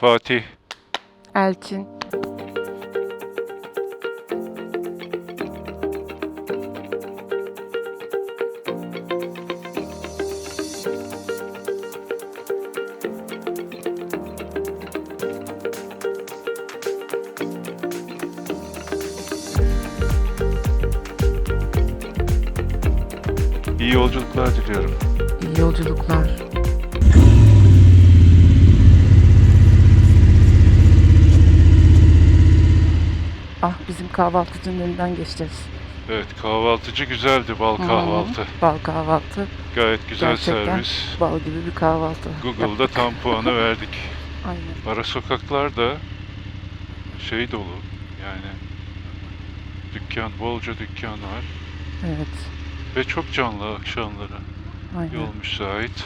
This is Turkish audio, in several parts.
Fatih. Elçin. İyi yolculuklar diliyorum. İyi yolculuklar. Ah, bizim kahvaltıcının önünden geçeceğiz. Evet, kahvaltıcı güzeldi, bal kahvaltı. Bal kahvaltı. Gayet güzel Gerçekten servis. bal gibi bir kahvaltı. Google'da tam puanı verdik. Aynen. Ara sokaklar da şey dolu. Yani dükkan, bolca dükkan var. Evet. Ve çok canlı akşamları. Aynen. Yol müsait.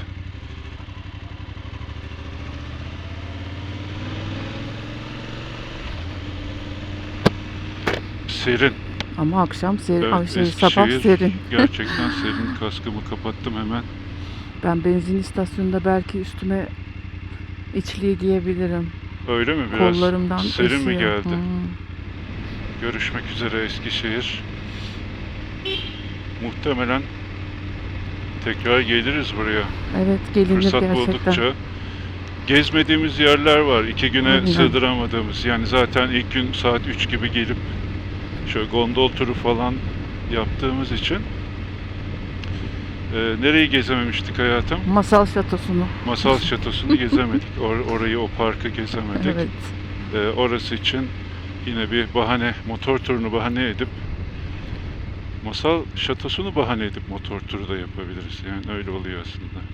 Serin. Ama akşam serin. Evet, Ay, sabah Eskişehir serin. gerçekten serin. Kaskımı kapattım hemen. Ben benzin istasyonunda belki üstüme içliği giyebilirim. Öyle mi? Biraz Kollarımdan serin mi esiyor. geldi? Görüşmek üzere Eskişehir. Muhtemelen tekrar geliriz buraya. Evet, gelinir Fırsat gerçekten. buldukça. Gezmediğimiz yerler var. 2 güne Aynen. sığdıramadığımız. Yani zaten ilk gün saat 3 gibi gelip şöyle gondol turu falan yaptığımız için. Nereyi gezememiştik hayatım? Masal şatosunu. Masal Şatosu'nu gezemedik. Orayı, o parkı gezemedik. Evet. Orası için yine bir bahane, motor turunu bahane edip Masal Şatosu'nu bahane edip motor turu da yapabiliriz. Yani öyle oluyor aslında.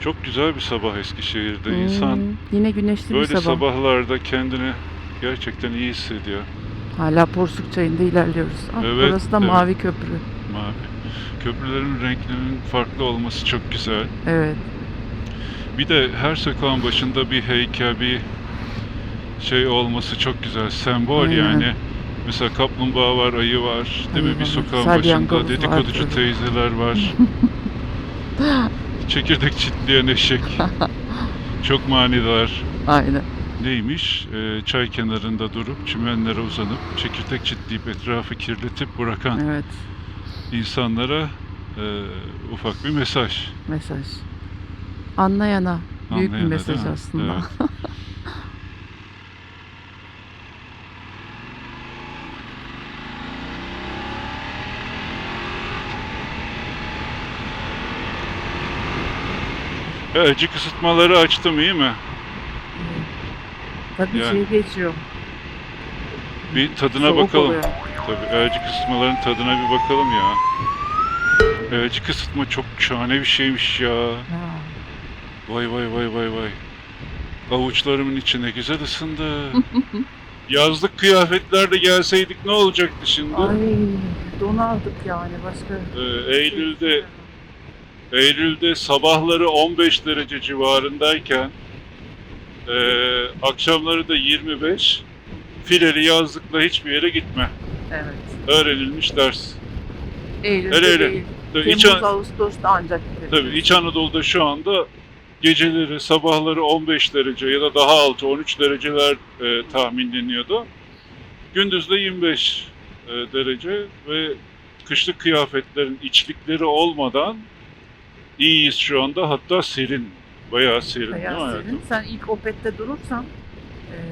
Çok güzel bir sabah Eskişehir'de. İnsan Yine güneşli bir böyle sabah. sabahlarda kendini gerçekten iyi hissediyor. Hala Porsuk Çayı'nda ilerliyoruz. Ah, Evet, burası da evet. Mavi Köprü. Mavi. Köprülerin renklerinin farklı olması çok güzel. Evet. Bir de her sokağın başında bir heykel, bir şey olması çok güzel. Sembol Aynen. yani. Mesela kaplumbağa var, ayı var. Değil mi? Ayı Bir var. sokağın Salyangoz başında var, dedikoducu evet. teyzeler var. Çekirdek çitleyen eşek. Çok manidar. Aynen. Neymiş? Çay kenarında durup çimenlere uzanıp çekirdek çitleyip etrafı kirletip bırakan Evet. insanlara ufak bir mesaj. Mesaj. Anlayana. Büyük Anlayana, bir mesaj değil mi? aslında. Evet. Elcik ısıtmaları açtım, iyi mi? Tabii Yani. şey geçiyor. Bir tadına Soğuk bakalım. oluyor. Tabii elcik ısıtmaların tadına bir bakalım ya. Elcik ısıtma çok şahane bir şeymiş ya. Ha. Vay vay vay vay vay. Avuçlarımın içine güzel ısındı. Yazlık kıyafetlerle gelseydik ne olacaktı şimdi? Ay, donardık yani başka. Eylül'de sabahları 15 derece civarındayken akşamları da 25. Fileli yazlıkla hiçbir yere gitme. Evet. Öğrenilmiş ders. Eylül'de Hele. değil. Tabii Temmuz, Ağustos'ta ancak gideriz. Tabii İç Anadolu'da şu anda geceleri, sabahları 15 derece ya da daha altı 13 dereceler tahminleniyordu. Gündüz de 25 derece ve kışlık kıyafetlerin içlikleri olmadan iyiyiz şu anda. Hatta serin. Bayağı serin değil mi Bayağı hayatım? serin. Sen ilk Opet'te durursan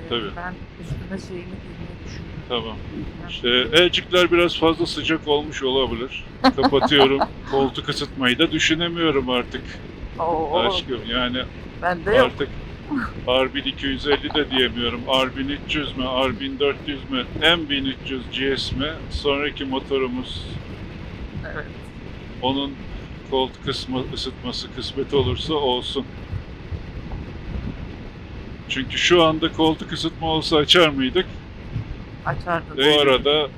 Tabii. ben üstüme şeyini giymeyi düşünüyorum. Tamam. İşte elcikler biraz fazla sıcak olmuş olabilir. Kapatıyorum. Koltuk ısıtmayı da düşünemiyorum artık. Oo, Aşkım yani bende yok. artık R1250 de diyemiyorum. R1300 mü, R1400 mü, M1300 GS mi? Sonraki motorumuz Evet. onun koltuk ısıtması kısmet olursa olsun. Çünkü şu anda koltuk ısıtma olsa açar mıydık? Açardım. Bu arada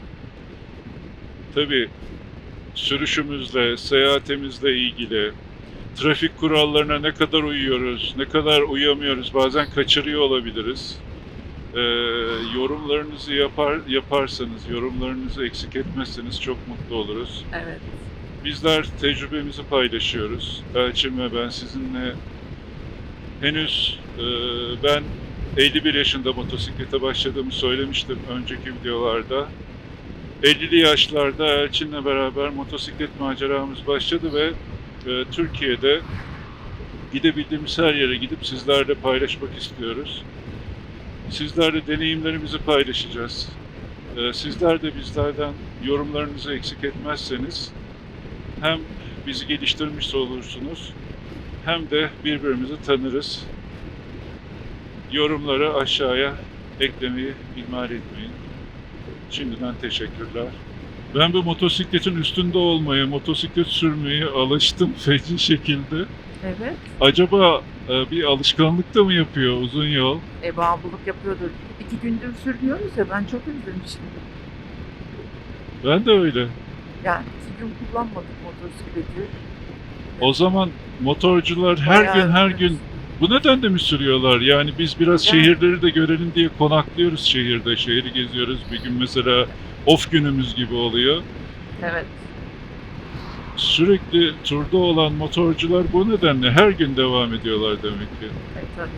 tabii sürüşümüzle, seyahatimizle ilgili trafik kurallarına ne kadar uyuyoruz, ne kadar uyamıyoruz, bazen kaçırıyor olabiliriz. Yorumlarınızı yaparsanız, yorumlarınızı eksik etmezseniz çok mutlu oluruz. Evet. Bizler tecrübemizi paylaşıyoruz. Elçin ve ben sizinle henüz ben 51 yaşında motosiklete başladığımı söylemiştim önceki videolarda. 50'li yaşlarda Elçin'le beraber motosiklet maceramız başladı ve Türkiye'de gidebildiğimiz her yere gidip sizlerle paylaşmak istiyoruz. Sizlerle deneyimlerimizi paylaşacağız. Sizler de bizlerden yorumlarınızı eksik etmezseniz hem bizi geliştirmiş olursunuz hem de birbirimizi tanırız. Yorumları aşağıya eklemeyi ihmal etmeyin. Şimdiden teşekkürler. Ben bu motosikletin üstünde olmaya, motosiklet sürmeye alıştım feci şekilde. Evet. Acaba bir alışkanlık da mı yapıyor uzun yol? Bağımlılık yapıyordur. 2 gündür sürmüyoruz ya, ben çok özlemişim. Ben de öyle. Yani 2 gün kullanmadık motosikleti. O zaman motorcular her gün Bayağı bu nedenle mi sürüyorlar? Yani biz biraz Yani. şehirleri de görelim diye konaklıyoruz şehirde. Şehri geziyoruz. Bir gün mesela off günümüz gibi oluyor. Evet. Sürekli turda olan motorcular bu nedenle her gün devam ediyorlar demek ki. Tabii.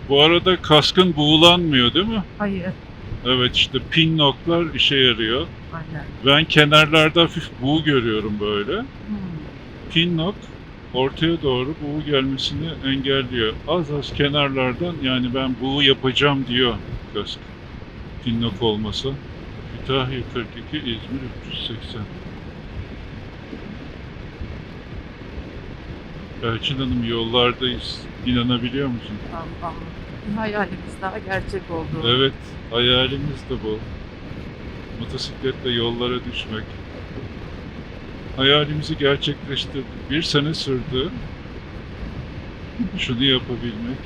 Bu arada kaskın buğulanmıyor değil mi? Hayır. Evet işte pin noklar işe yarıyor. Aynen. Ben kenarlarda hafif buğu görüyorum böyle. Hmm. Pin nok ortaya doğru buğu gelmesini engelliyor. Az az kenarlardan yani ben buğu yapacağım diyor kask. Pin nok olmasa. Kütahya 42, İzmir 380. Elçin Hanım yollardayız. İnanabiliyor musun? Allah'ım. Bir hayalimiz daha gerçek oldu. Evet, hayalimiz de bu. Motosikletle yollara düşmek. Hayalimizi gerçekleştirdik. 1 sene sürdü. Şunu yapabilmek.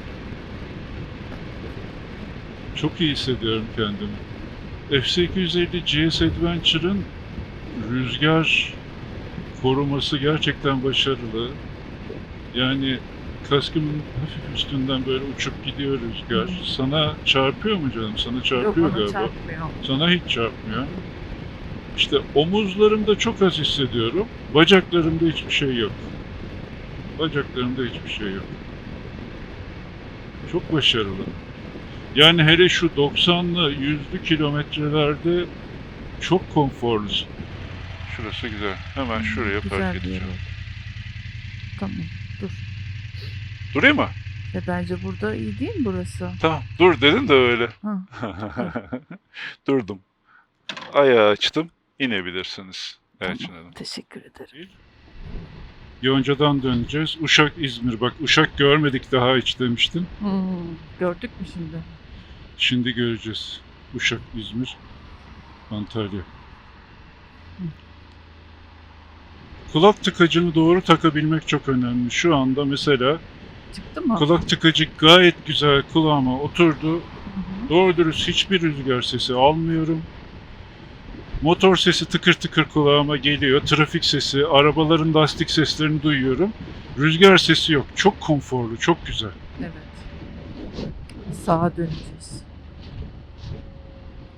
Çok iyi hissediyorum kendimi. F850 GS Adventure'ın rüzgar koruması gerçekten başarılı. Yani kaskımın hafif üstünden böyle uçup gidiyor rüzgar. Sana çarpıyor mu canım? Sana Yok, çarpıyor bana galiba. çarpmıyor. Sana hiç çarpmıyor. İşte omuzlarımda çok az hissediyorum. Bacaklarımda hiçbir şey yok. Bacaklarımda hiçbir şey yok. Çok başarılı. Yani hele şu 90'lı 100'lü kilometrelerde çok konforlusun. Şurası güzel. Hemen şuraya Güzel park bir yer edeceğim. oldu. Tamam, dur. Durayım mı? Bence burada iyi değil mi burası? Tamam. Dur dedin de öyle. Ha. Durdum. Ayağı açtım. İnebilirsiniz Elçin Hanım. Teşekkür ederim. Yonca'dan döneceğiz. Uşak, İzmir. Bak Uşak görmedik daha hiç demiştin. Gördük mü şimdi? Şimdi göreceğiz. Uşak, İzmir, Antalya. Kulak tıkacını doğru takabilmek çok önemli. Şu anda mesela Çıktı mı? kulak tıkacı gayet güzel kulağıma oturdu. Hı hı. Doğru dürüst hiçbir rüzgar sesi almıyorum. Motor sesi tıkır tıkır kulağıma geliyor. Trafik sesi, arabaların lastik seslerini duyuyorum. Rüzgar sesi yok. Çok konforlu, çok güzel. Evet. Sağa döneceğiz.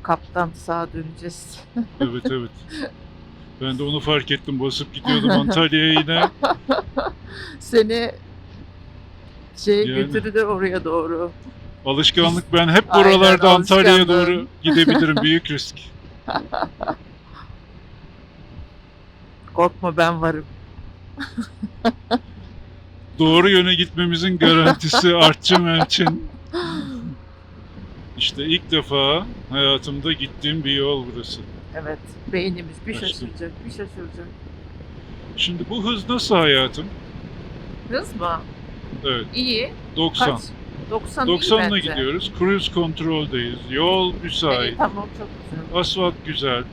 Kaptan sağa döneceğiz. Evet evet. Ben de onu fark ettim. Basıp gidiyordum Antalya'ya yine. Seni Yani. götürdü oraya doğru. Alışkanlık ben hep Aynen, buralarda Antalya'ya alışkanlığın. doğru gidebilirim. Büyük risk. Korkma, ben varım. Doğru yöne gitmemizin garantisi Artçı Elçin. İşte ilk defa hayatımda gittiğim bir yol burası. Evet. Beynimiz bir Açtım. şaşıracak, bir şaşıracak. Şimdi bu hız nasıl hayatım? Hız mı? Evet, İyi. 90. Kaç? 90 90'la iyi bence. gidiyoruz. Cruise kontroldeyiz. Yol müsait. İyi, tamam, çok güzel. Asfalt güzel.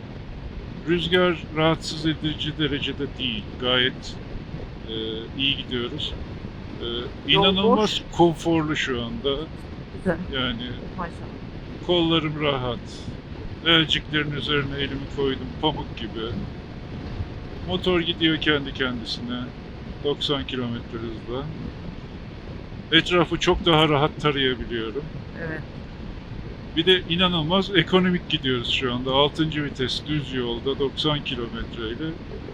Rüzgar rahatsız edici derecede değil. Gayet iyi gidiyoruz. İnanılmaz konforlu şu anda. Güzel. Yani Maşallah. kollarım rahat. Elciklerin üzerine elimi koydum pamuk gibi. Motor gidiyor kendi kendisine. 90 kilometre hızla. Etrafı çok daha rahat tarayabiliyorum. Evet. Bir de inanılmaz ekonomik gidiyoruz şu anda. 6. vites düz yolda 90 kilometreyle.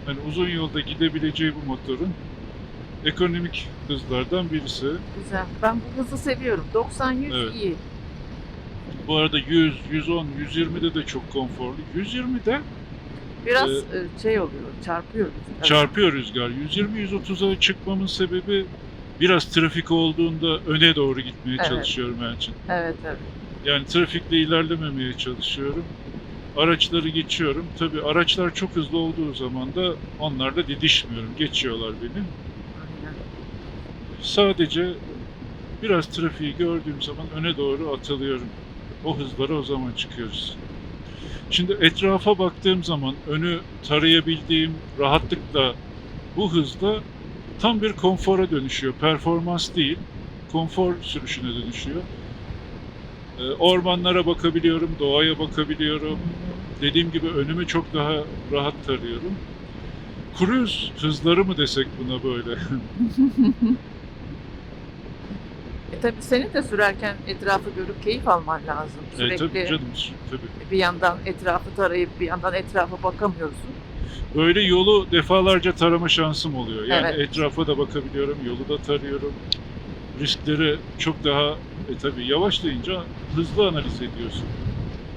Yani uzun yolda gidebileceği bu motorun ekonomik hızlardan birisi. Güzel. Ben bu hızı seviyorum. 90-100 Evet. iyi. Bu arada 100, 110, 120'de de çok konforlu. 120'de Biraz Ee, şey oluyor, çarpıyor bizi. Evet. çarpıyor rüzgar. 120-130'a çıkmamın sebebi biraz trafik olduğunda öne doğru gitmeye Evet. çalışıyorum Elçin. Evet, evet. Yani trafikle ilerlememeye çalışıyorum. Araçları geçiyorum. Tabii araçlar çok hızlı olduğu zaman da onlarla didişmiyorum. Geçiyorlar beni. Aynen. Sadece biraz trafiği gördüğüm zaman öne doğru atılıyorum. O hızlara o zaman çıkıyoruz. Şimdi etrafa baktığım zaman önü tarayabildiğim rahatlıkla bu hızda tam bir konfora dönüşüyor. Performans değil, konfor sürüşüne dönüşüyor. Ormanlara bakabiliyorum, doğaya bakabiliyorum. Dediğim gibi önümü çok daha rahat tarıyorum. Cruise hızları mı desek buna böyle? Tabii senin de sürerken etrafı görüp keyif alman lazım. Tabii Sürekli canım, tabii. bir yandan etrafı tarayıp bir yandan etrafa bakamıyorsun. Böyle yolu defalarca tarama şansım oluyor. Yani Evet. etrafa da bakabiliyorum, yolu da tarıyorum. Riskleri çok daha tabii yavaşlayınca hızlı analiz ediyorsun.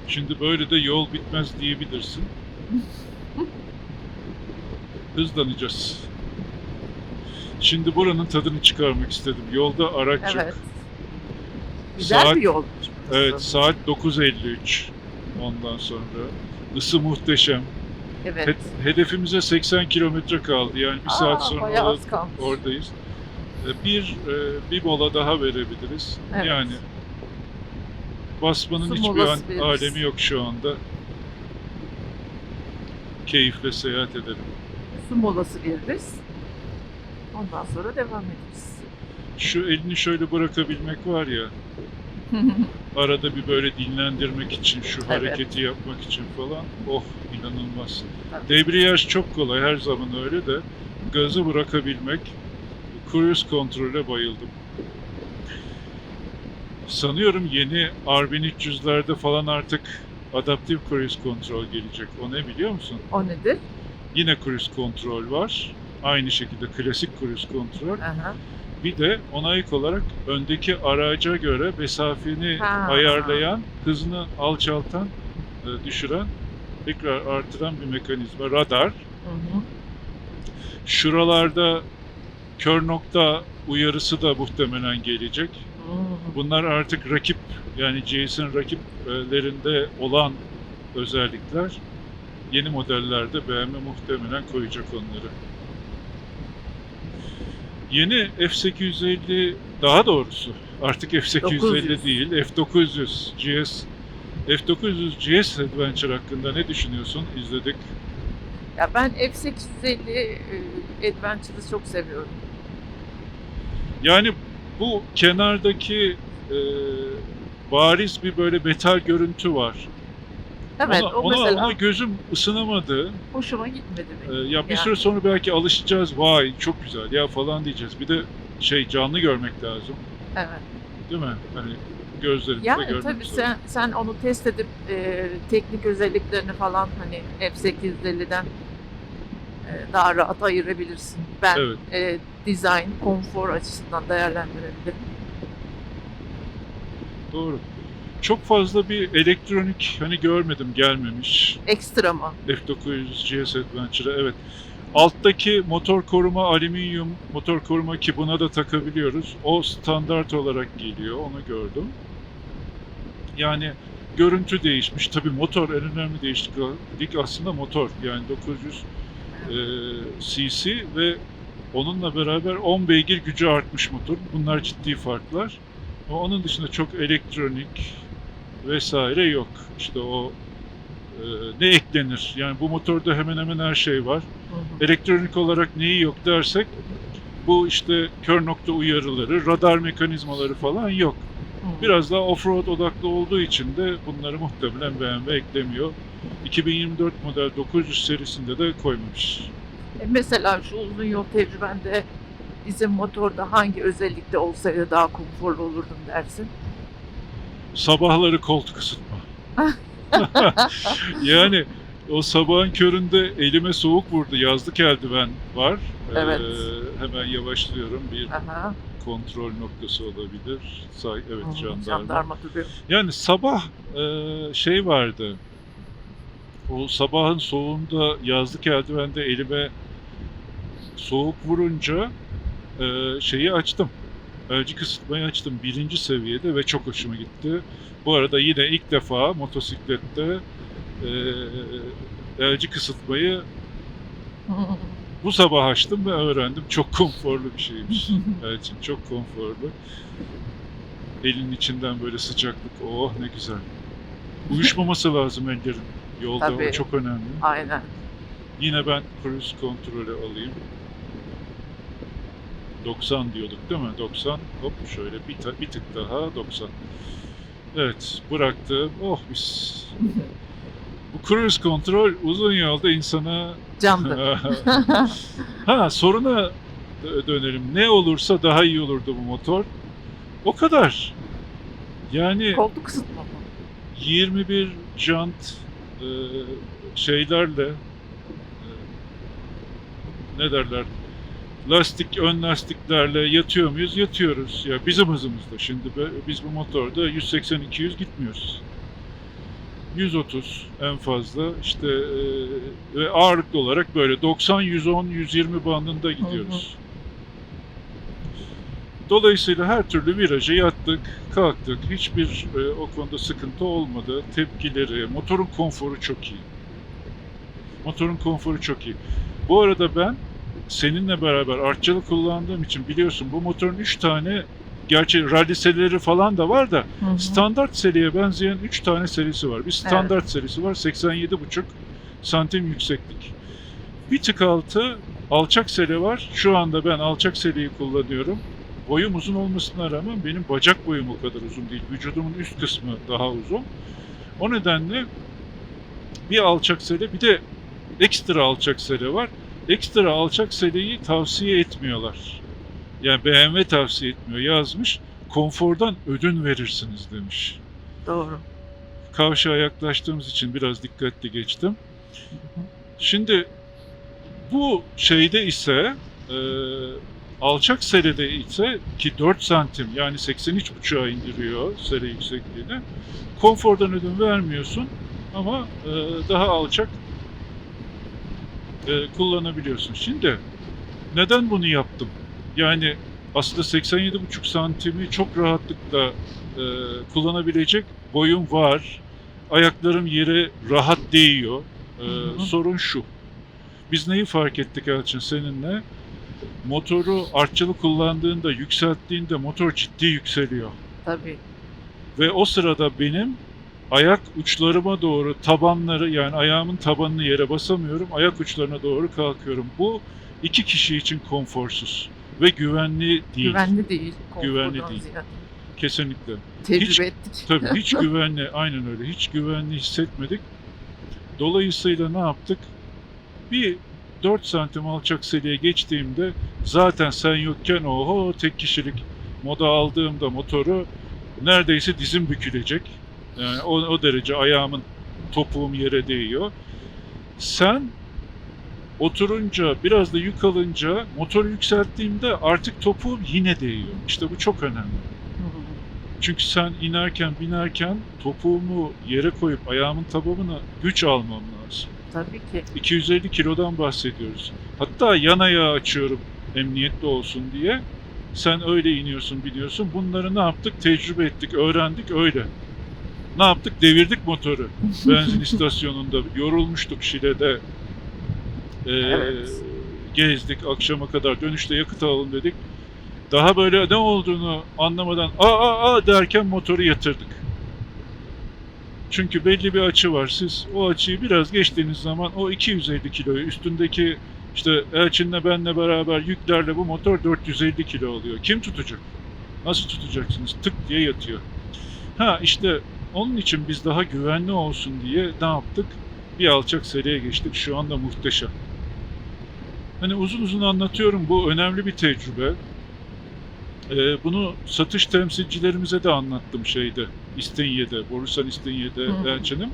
Şimdi böyle de yol bitmez diyebilirsin. Hızlanacağız. Şimdi buranın tadını çıkarmak istedim. Yolda araç yok. Evet. Güzel Saat- bir yolmuş burası. Evet, saat 9:53. Ondan sonra ısı muhteşem. Evet. Hedefimize 80 kilometre kaldı. Yani bir saat sonra bayağı az kalmış. oradayız. Bir mola daha verebiliriz. Evet. Yani basmanın Su hiçbir molası veririz. alemi yok şu anda. Keyifle seyahat edelim. Su molası veririz. Ondan sonra devam ederiz. Şu elini şöyle bırakabilmek var ya, arada bir böyle dinlendirmek için, şu Evet. hareketi yapmak için falan. Oh, inanılmaz. Tabii. Debriyaj çok kolay, her zaman öyle de gazı bırakabilmek, cruise kontrole bayıldım. Sanıyorum yeni R1300'lerde falan artık adaptif cruise kontrol gelecek. O ne biliyor musun? O nedir? Yine cruise kontrol var. Aynı şekilde klasik cruise kontrol. Aha. Bir de ona ek olarak öndeki araca göre mesafeni Ha. ayarlayan, hızını alçaltan, düşüren, tekrar artıran bir mekanizma. Radar. Hı hı. Şuralarda kör nokta uyarısı da muhtemelen gelecek. Hı. Bunlar artık rakip, yani GS'in rakiplerinde olan özellikler. Yeni modellerde BMW muhtemelen koyacak onları. Yeni F850, daha doğrusu artık F850 900. değil, F900 GS. F900 GS Adventure hakkında ne düşünüyorsun? İzledik. Ya ben F850 Adventure'ı çok seviyorum. Yani bu kenardaki bariz bir böyle metal görüntü var. Evet, o mesela ona gözüm ısınamadı. hoşuma gitmedi benim. Ya bir Yani. süre sonra belki alışacağız. Vay çok güzel ya falan diyeceğiz. Bir de canlı görmek lazım. Evet. Değil mi? Hani gözlerimizle Yani görmek tabii lazım. sen onu test edip teknik özelliklerini falan hani F850'den daha rahat ayırabilirsin. Ben Evet. design, konfor açısından değerlendirebilirim. Doğru. Çok fazla bir elektronik görmedim, gelmemiş Ekstra mı? F900 GS Adventure'a. Evet. Alttaki motor koruma alüminyum motor koruma, ki buna da takabiliyoruz. O standart olarak geliyor. Onu gördüm. Yani görüntü değişmiş. Tabii motor en önemli değişiklik aslında motor. Yani 900 cc ve onunla beraber 10 beygir gücü artmış motor. Bunlar ciddi farklar. Ama onun dışında çok elektronik vesaire yok. İşte o ne eklenir? Yani bu motorda hemen hemen her şey var. Hı hı. Elektronik olarak neyi yok dersek, bu işte kör nokta uyarıları, radar mekanizmaları falan yok. Hı. Biraz daha off-road odaklı olduğu için de bunları muhtemelen BMW eklemiyor. 2024 model 900 serisinde de koymamış. Mesela şu uzun yol tecrübende bizim motorda hangi özellikte olsaydı daha konforlu olurdum dersin? Sabahları koltuk ısıtma. Yani O sabahın köründe elime soğuk vurdu. Yazlık eldiven var. Evet. Hemen yavaşlıyorum. Bir Aha. kontrol noktası olabilir. Evet, jandarma. Jandarma gibi. Yani sabah şey vardı. O sabahın soğuğunda yazlık eldivende elime soğuk vurunca şeyi açtım. Elcik ısıtmayı açtım 1. seviyede ve çok hoşuma gitti. Bu arada yine ilk defa motosiklette elcik ısıtmayı bu sabah açtım ve öğrendim. Çok konforlu bir şeymiş. Elçin çok konforlu. Elin içinden böyle sıcaklık. Oh ne güzel. Uyuşmaması lazım ellerin. Yolda o Tabii. çok önemli. Aynen. Yine ben cruise kontrolü alayım. 90 diyorduk değil mi? 90. Hop şöyle bir tık daha 90. Evet bıraktım. Oh mis. Bu cruise kontrol uzun yolda insana... Candır. Soruna dönelim. Ne olursa daha iyi olurdu bu motor. O kadar. Yani Koltuk ısıtma mı? 21 jant şeylerle ne derler? Ön lastiklerle yatıyor muyuz? Yatıyoruz. Ya bizim hızımızda. Şimdi biz bu motorda 180-200 gitmiyoruz. 130 en fazla işte ve ağırlıklı olarak böyle 90, 110, 120 bandında gidiyoruz. Dolayısıyla her türlü viraja yattık, kalktık. Hiçbir o konuda sıkıntı olmadı. Tepkileri, motorun konforu çok iyi. Motorun konforu çok iyi. Bu arada ben seninle beraber artçılı kullandığım için biliyorsun bu motorun 3 tane, gerçi rally serileri falan da var da standart seriye benzeyen 3 tane serisi var. Bir standart serisi var 87,5 santim yükseklik. Bir tık altı alçak seri var. Şu anda ben alçak seriyi kullanıyorum. Boyum uzun olmasına rağmen benim bacak boyum o kadar uzun değil. Vücudumun üst kısmı daha uzun. O nedenle bir alçak seri bir de ekstra alçak seri var. Ekstra alçak seriyi tavsiye etmiyorlar. Yani BMW tavsiye etmiyor yazmış. Konfordan ödün verirsiniz demiş. Doğru. Kavşağa yaklaştığımız için biraz dikkatli geçtim. Şimdi bu şeyde ise alçak seride ise ki 4 santim yani 83,5'a indiriyor seri yüksekliğini. Konfordan ödün vermiyorsun ama daha alçak kullanabiliyorsun. Şimdi neden bunu yaptım? Yani aslında 87,5 santimi çok rahatlıkla kullanabilecek boyum var. Ayaklarım yere rahat değiyor. Sorun şu. Biz neyi fark ettik Elçin seninle? Motoru artçılı kullandığında, yükselttiğinde motor ciddi yükseliyor. Tabii. Ve o sırada benim ayak uçlarıma doğru tabanları yani ayağımın tabanını yere basamıyorum. Ayak uçlarına doğru kalkıyorum. Bu 2 kişi için konforsuz ve güvenli değil. Güvenli değil. Güvenli konfordan değil. ziyade. Kesinlikle. Tecrübe ettik. Tabii hiç güvenli, aynen öyle. Hiç güvenli hissetmedik. Dolayısıyla ne yaptık? Bir 4 santim alçak seriye geçtiğimde zaten sen yokken oho tek kişilik moda aldığımda motoru neredeyse dizim bükülecek. Yani o derece ayağımın topuğum yere değiyor. Sen oturunca biraz da yük alınca motoru yükselttiğimde artık topuğum yine değiyor. İşte bu çok önemli. Çünkü sen inerken binerken topuğumu yere koyup ayağımın tabanına güç almam lazım. Tabii ki. 250 kilodan bahsediyoruz. Hatta yan ayağı açıyorum emniyetli olsun diye. Sen öyle iniyorsun biliyorsun. Bunları ne yaptık? Tecrübe ettik, öğrendik öyle. Ne yaptık? Devirdik motoru. Benzin istasyonunda yorulmuştuk Şile'de. Evet. Gezdik akşama kadar. Dönüşte yakıt alalım dedik. Daha böyle ne olduğunu anlamadan aa derken motoru yatırdık. Çünkü belli bir açı var. Siz o açıyı biraz geçtiğiniz zaman o 250 kiloyu üstündeki işte Elçin'le benle beraber yüklerle bu motor 450 kilo oluyor. Kim tutacak? Nasıl tutacaksınız? Tık diye yatıyor. İşte onun için biz daha güvenli olsun diye ne yaptık? Bir alçak seriye geçtik. Şu anda muhteşem. Hani uzun uzun anlatıyorum. Bu önemli bir tecrübe. Bunu satış temsilcilerimize de anlattım İstinye'de, Borusan İstinye'de Elçin'im.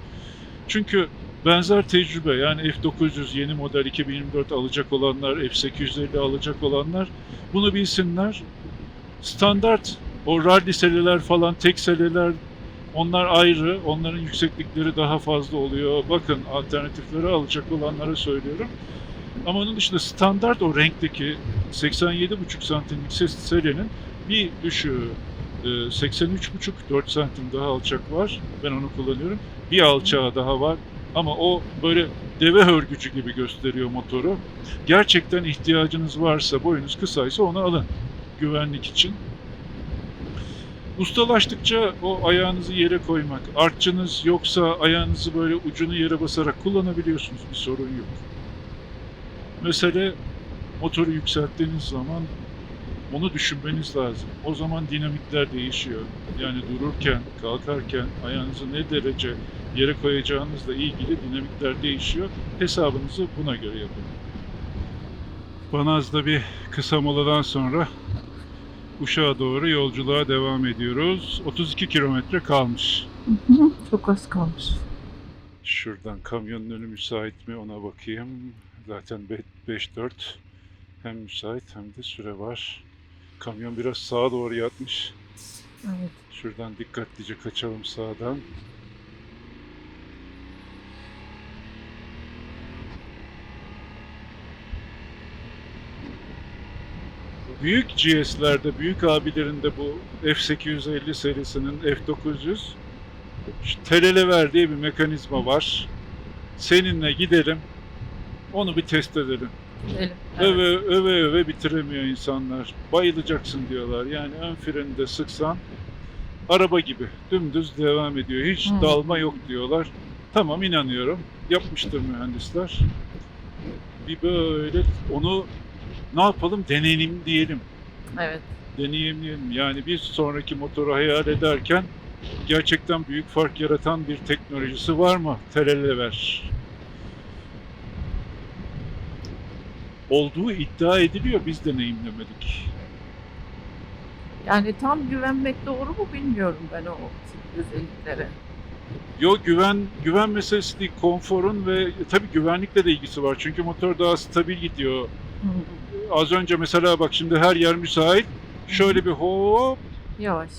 Çünkü Benzer tecrübe, yani F900 yeni model 2024 alacak olanlar, F850 alacak olanlar bunu bilsinler. Standart o rally seleler falan, tek seleler, onlar ayrı. Onların yükseklikleri daha fazla oluyor. Bakın, alternatifleri alacak olanlara söylüyorum. Ama onun dışında standart o renkteki 87,5 santimlik selenin bir düşüğü 83,5-4 santim daha alçak var. Ben onu kullanıyorum. Bir alçağı daha var. Ama o böyle deve hörgücü gibi gösteriyor motoru. Gerçekten ihtiyacınız varsa, boyunuz kısaysa onu alın. Güvenlik için. Ustalaştıkça o ayağınızı yere koymak, artçınız yoksa ayağınızı böyle ucunu yere basarak kullanabiliyorsunuz. Bir sorun yok. Mesele motoru yükselttiğiniz zaman onu düşünmeniz lazım. O zaman dinamikler değişiyor. Yani dururken, kalkarken ayağınızı ne derece yere koyacağınızla ilgili dinamikler değişiyor. Hesabınızı buna göre yapın. Banaz'da bir kısa moladan sonra Uşak'a doğru yolculuğa devam ediyoruz. 32 kilometre kalmış. Çok az kalmış. Şuradan kamyonun önü müsait mi ona bakayım. Zaten 5-4 hem müsait hem de süre var. Kamyon biraz sağa doğru yatmış. Evet. Şuradan dikkatlice kaçalım sağdan. Büyük GS'lerde, büyük abilerinde bu F850 serisinin F900 şu telelever diye bir mekanizma var. Seninle gidelim, onu bir test edelim. Gidelim. Evet. Öve bitiremiyor insanlar. Bayılacaksın diyorlar. Yani ön freni de sıksan araba gibi dümdüz devam ediyor. Hiç dalma yok diyorlar. Tamam, inanıyorum. Yapmıştır mühendisler. Bir böyle onu ne yapalım? Deneyelim diyelim. Evet. Deneyimleyelim. Yani bir sonraki motoru hayal ederken gerçekten büyük fark yaratan bir teknolojisi var mı? Telelever. Olduğu iddia ediliyor. Biz deneyimlemedik. Yani tam güvenmek doğru mu bilmiyorum ben o özelliklere. Yok, güven meselesi değil. Konforun ve tabii güvenlikle de ilgisi var. Çünkü motor daha stabil gidiyor. Az önce mesela bak, şimdi her yer müsait. Şöyle bir hop, Yavaş.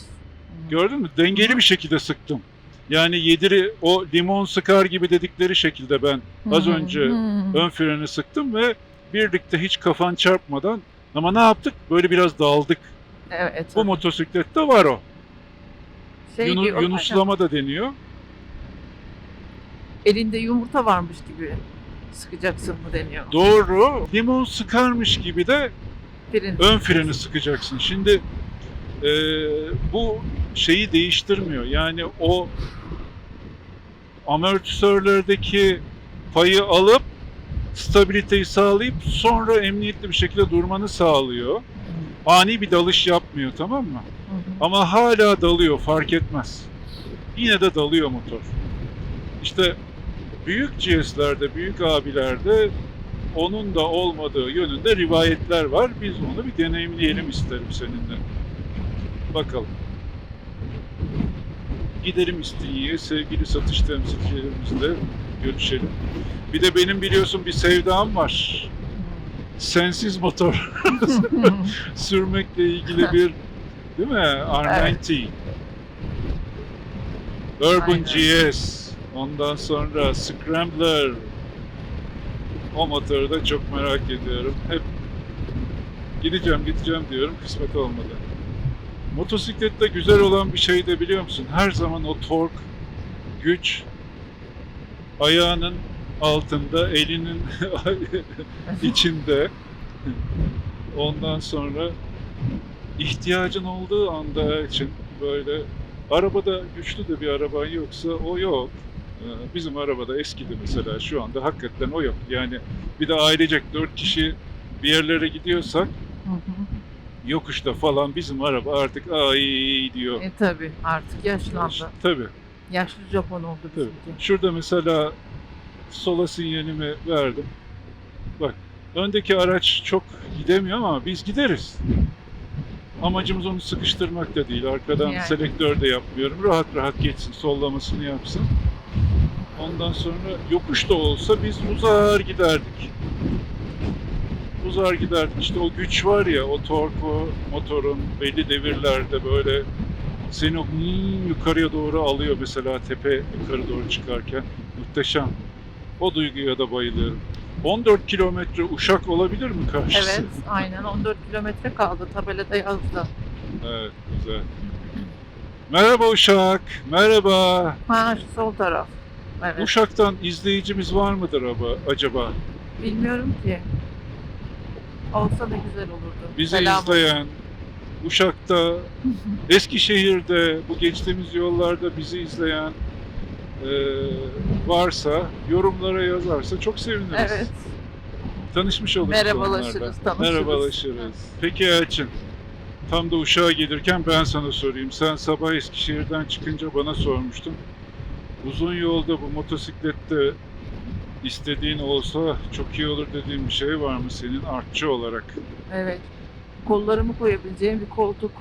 gördün mü? Dengeli bir şekilde sıktım. Yani yediri o limon sıkar gibi dedikleri şekilde ben az önce ön freni sıktım ve birlikte hiç kafan çarpmadan, ama ne yaptık? Böyle biraz daldık. Evet. Bu motosiklette var o. Şey diyor, Yunuslama da deniyor. elinde yumurta varmış gibi sıkacaksın mı deniyor. Doğru. Limon sıkarmış gibi de Fren. ön freni sıkacaksın. Şimdi bu şeyi değiştirmiyor. Yani o amortisörlerdeki payı alıp stabiliteyi sağlayıp sonra emniyetli bir şekilde durmanı sağlıyor. Ani bir dalış yapmıyor, tamam mı? Ama hala dalıyor, fark etmez. Yine de dalıyor motor. İşte büyük GS'lerde, büyük abilerde onun da olmadığı yönünde rivayetler var. Biz onu bir deneyimleyelim isterim seninle. Bakalım. Gidelim İstinye'ye, sevgili satış temsilcilerimizle görüşelim. Bir de benim biliyorsun bir sevdam var. Sensiz motor sürmekle ilgili bir, değil mi? R90. Urban Aynen. GS. Ondan sonra Scrambler. O motoru da çok merak ediyorum. Hep gideceğim diyorum, kısmet olmadı. Motosiklette güzel olan bir şey de biliyor musun? Her zaman o tork, güç ayağının altında, elinin içinde. Ondan sonra ihtiyacın olduğu anda için böyle, arabada güçlü de bir araban yoksa o yok. Bizim arabada eskidi mesela, şu anda hakikaten o yok. Yani bir de ailecek 4 kişi bir yerlere gidiyorsak yokuşta falan bizim araba artık ay diyor. Tabii artık yaşlandı. Tabii. Yaşlı Japon oldu Tabii. bizimki. Şurada mesela sola sinyalimi verdim. Bak, öndeki araç çok gidemiyor ama biz gideriz. Amacımız onu sıkıştırmak da değil. Arkadan Yani. selektör de yapmıyorum. Rahat rahat geçsin, sollamasını yapsın. Ondan sonra yokuş da olsa biz uzar giderdik. Uzar giderdik. İşte o güç var ya, o torku motorun belli devirlerde böyle seni yukarıya doğru alıyor mesela tepe yukarı doğru çıkarken. Muhteşem. O duyguya da bayılıyorum. 14 kilometre Uşak olabilir mi karşısı? Evet, aynen 14 kilometre kaldı. Tabelada yazdı. Evet, güzel. Merhaba Uşak, merhaba. Ha, şu sol taraf. Evet. Uşak'tan izleyicimiz var mıdır acaba? Bilmiyorum ki. Olsa da güzel olurdu. Bizi Selam. izleyen, Uşak'ta, Eskişehir'de, bu geçtiğimiz yollarda bizi izleyen varsa, yorumlara yazarsa çok seviniriz. Evet. Tanışmış oluruz Merhabalaşırız, onlarla. tanışırız. Merhabalaşırız. Peki Elçin, tam da Uşak'a gelirken ben sana sorayım. Sen sabah Eskişehir'den çıkınca bana sormuştun. Uzun yolda bu motosiklette istediğin olsa çok iyi olur dediğin bir şey var mı senin artçı olarak? Evet. Kollarımı koyabileceğim bir koltuk.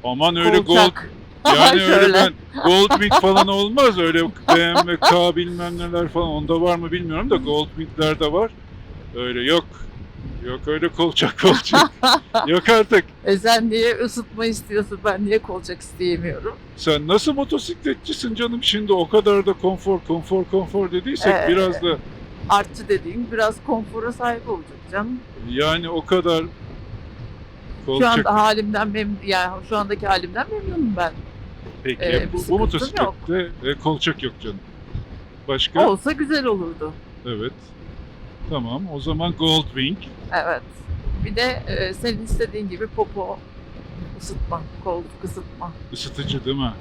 Aman öyle gold, Kolçak. yani öyle Şöyle. ben Goldwing falan olmaz öyle BMW K bilmem neler falan onda var mı bilmiyorum da Goldwing'ler de var. Öyle yok. Yok öyle kolçak. Yok artık. Sen niye ısıtma istiyorsun? Ben niye kolçak isteyemiyorum? Sen nasıl motosikletçisin canım şimdi o kadar da konfor dediysek biraz da Artçı dediğin biraz konfora sahip olacak canım. yani o kadar Şu kolçak. anda halimden yani şu andaki halimden memnunum ben. Peki bir bu sıkıntım motosiklette kolçak yok canım. Başka? Olsa güzel olurdu. Evet. Tamam o zaman Goldwing. Evet. Bir de senin istediğin gibi popo ısıtma, koltuk ısıtma. Isıtıcı değil mi?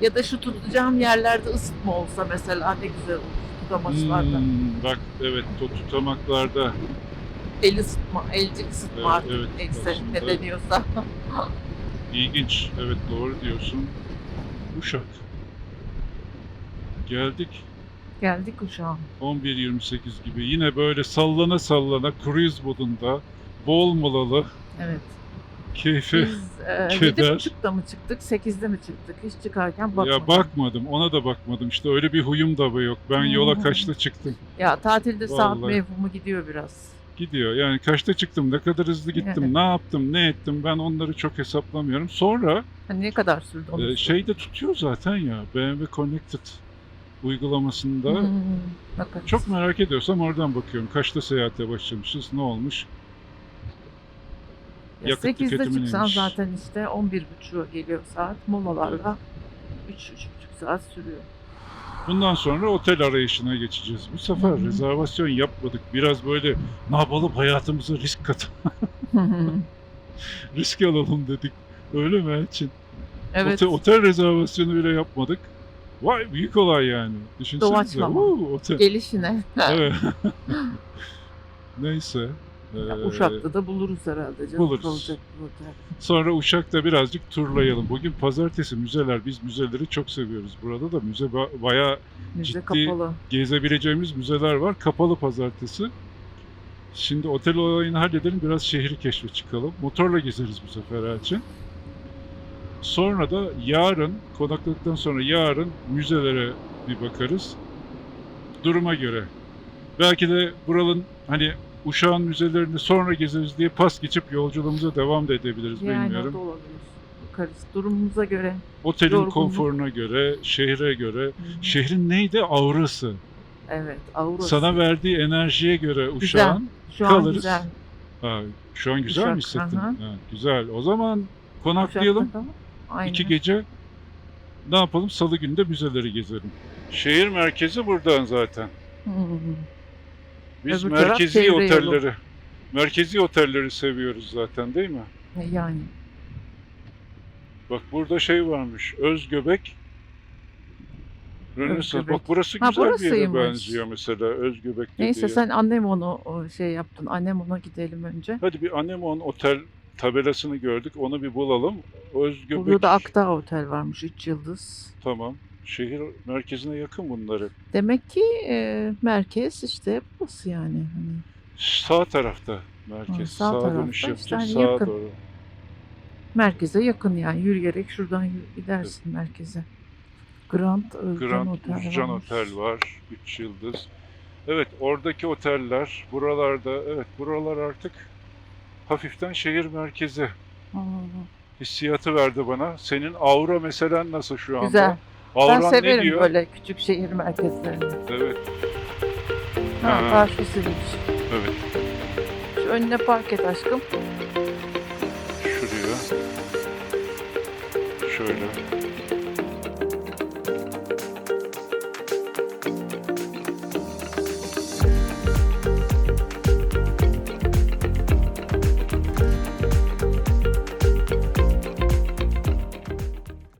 Ya da şu tutacağım yerlerde ısıtma olsa mesela ne güzel olur tutamaçlarda. Bak evet o tutamaklarda El ısıtma, elcik ısıtma Evet, artık evet. neyse ne Aslında- deniyorsa. ilginç. Evet doğru diyorsun. Uşak. Geldik. Geldik uşağım. 11.28 gibi yine böyle sallana sallana cruise modunda bol molalı Evet. keyfi. Biz keder. 7.30'da mı çıktık, 8'de mi çıktık? Hiç çıkarken bakmadım. Ya bakmadım ona da bakmadım işte öyle bir huyum da yok. Ben yola Hmm. kaçta çıktım. Ya tatilde saat Vallahi. mevhumu gidiyor biraz. Gidiyor yani kaçta çıktım ne kadar hızlı gittim Evet. ne yaptım ne ettim ben onları çok hesaplamıyorum. Sonra Hani ne kadar sürdü onu? şey de tutuyor zaten ya BMW Connected uygulamasında. Bakarız. Çok merak ediyorsam oradan bakıyorum. Kaçta seyahate başlamışız, ne olmuş? Ya yakıt 8'de tüketimi çıksan neymiş? zaten işte 11.30'a geliyor saat. Molalarla 3,5 saat sürüyor. Bundan sonra otel arayışına geçeceğiz. Bu sefer Hı hı. rezervasyon yapmadık. Biraz böyle ne yapalım hayatımıza risk risk alalım dedik. Öyle mi Elçin? Evet. Otel rezervasyonu bile yapmadık. Vay büyük olay yani. Düşünsenize. Doğaçlama. Otel. Gelişine. Evet. Neyse. Ya Uşak'ta da buluruz herhalde canım. buluruz. Olacak bir otel. Sonra Uşak'ta birazcık turlayalım. Bugün pazartesi müzeler. Biz müzeleri çok seviyoruz. Burada da müze bayağı Müze ciddi kapalı. gezebileceğimiz müzeler var. Kapalı pazartesi. Şimdi otel olayını halledelim. Biraz şehri keşfe çıkalım. Motorla gezeriz bu sefer Elçin. Sonra da yarın, konakladıktan sonra yarın müzelere bir bakarız. Duruma göre. Belki de buranın hani Uşak'ın müzelerini sonra gezeriz diye pas geçip yolculuğumuza devam da edebiliriz Yani o bilmiyorum. da olabilir. Bakarız. Durumumuza göre. Otelin Yorgunluk. konforuna göre, şehre göre, Hı. şehrin neydi? Aurası. Evet. Avrupa'sı. Sana verdiği enerjiye göre Güzel. Uşak'ın. Şu an kalırız. güzel. Ha, şu an güzel mi Uşak, hissettin? aha. Ha, güzel. O zaman konaklayalım. Uşak'ta da. Aynen. 2 gece ne yapalım? Salı günü de müzeleri gezelim. Şehir merkezi buradan zaten. Hı. Biz Öbür taraf merkezi çevre yolu. merkezi otelleri seviyoruz zaten değil mi? Yani. Bak burada şey varmış. Özgöbek. Rönesans. Özgöbek. Bak burası Ha, güzel bir yere burasıymış. benziyor mesela. Özgöbek Neyse dediği. sen Anemon'u şey yaptın. Anemon'a gidelim önce. Hadi bir Anemon otel tabelasını gördük. Onu bir bulalım. Özgöbek. Burada da Akdağ Otel varmış 3 yıldız. Tamam. Şehir merkezine yakın bunları. Demek ki merkez işte burası yani. Hani Sağ tarafta merkez. Ha, sağ Sağa tarafta dönüş işte yapacağız. hani Sağa yakın. doğru. merkeze yakın yani yürüyerek şuradan gidersin merkeze. Grand Özcan Grand Otel Uzcan varmış. Otel var. 3 yıldız. Evet, oradaki oteller, buralarda, evet, buralar artık hafiften şehir merkezi Hı. hissiyatı verdi bana. Senin aura mesela nasıl şu anda? Güzel. Ben Auran ne severim diyor? böyle küçük şehir merkezlerini. Evet, Ha, Ha. karşısıymış. evet. Şu önüne park et aşkım. Şuraya. Şöyle.